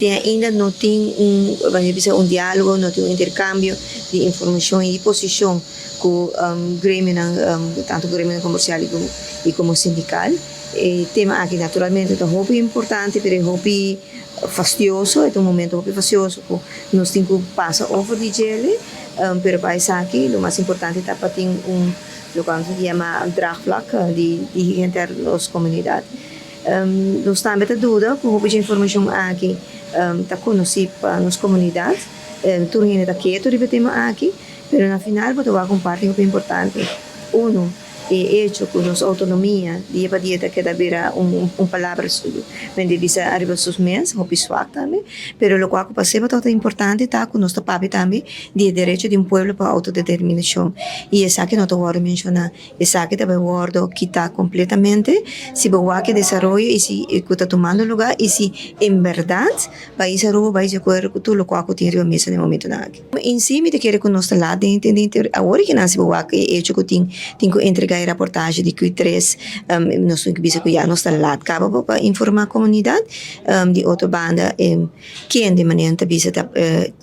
Ainda não tem um diálogo, não tem um intercâmbio de informação e de posição com o Grêmio, tanto o Grêmio comercial como sindical. O tema aqui, naturalmente, é muito importante, mas é muito fastidioso, é um momento muito fastidioso, nós temos que passar over de gel, mas para aqui, o mais importante é para ter lo que se chama draagvlak de gente das comunidades. Nós também temos dúvida com a informação aqui, está conhecido para as comunidades, tudo está quieto sobre o tema aqui, mas no final, vou tomar uma parte muito importante. Uno, é hecho com nossa autonomia, dia para dia, que dá vera palavra, onde diz arriba sus meses, o pessoal também, mas o que eu passei é importante, está com nosso papi também, de direito de povo para autodeterminação. E essa que não estou a mencionar, essa que também guardo que está completamente, se boa que desenvolve e se está tomando lugar, e se em verdade, vai ser o vai de acordo com tudo o que eu tenho mesa no momento aqui. Em si, me quero com nosso lado, entender agora que não se boa que é hecho que tenho que entregar reportagem de Q3, nós temos que ver que já nós está lá, acaba para informar a comunidade, de outra banda, quem de maneira que bisa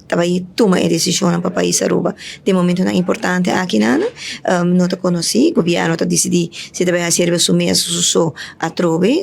também toma a decisão para o país Aruba. De momento é importante aqui não está conhecido, o governo está decidindo se deve ser assumir só a trove,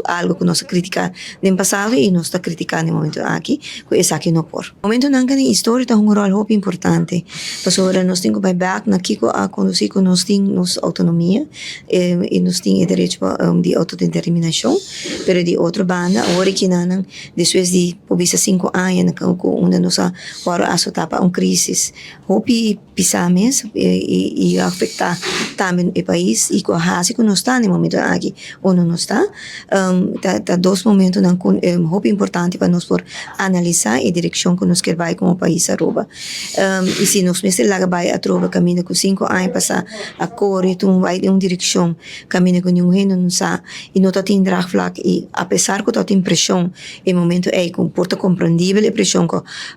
algo que nós critica no passado e nós está criticando no momento aqui, que é aqui não por. No momento não tem história tem um rol muito importante, porque agora nós temos que back na Kiko a conduzir que nós temos autonomia e nós temos o direito de autodeterminação, mas de outra banda, agora que não, depois de 5 anos, onde nós agora assustamos uma crise, houve pisames e afetar também o país e com a raça que nós está no momento aqui, ou não está, tá dois momentos muito importante para nós por analisar a direção que nós queremos como país Aruba. E se nós mesmo vai a trova caminho com 5 anos passar a correr então vai em uma direção caminho com nenhum reino não sabe e não tem draagvlak e apesar que tem pressão em momento é comporta compreendível a pressão que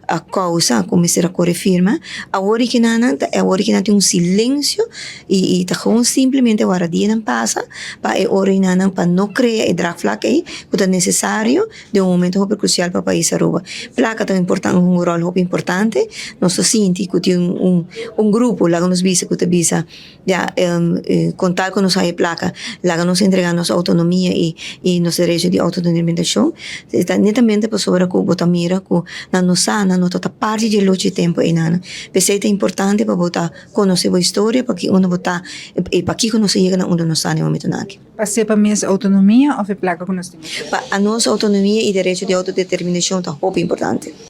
a causa como será correr firme agora que não tem um silêncio e tá com simplesmente agora dia não passa para hora não para não criar a draagvlak aí que é necessário de um momento muito crucial para o país Aruba. Placa tão importante um rol muito importante nós sentimos que tem um grupo lá que nos visa que te visa já contar com nossa placa lá que nos entregar nossa autonomia e nosso direito de autodeterminação está netamente para sobre que botar mira que na nossa parte de luta de tempo e nana pensei é importante para botar conhecer a história para que uno botar e para que nós chega onde nós está no momento aqui. Passei para minha autonomia ou foi placa que nós temos? A nossa autonomia e direito de autodeterminação está muito importante.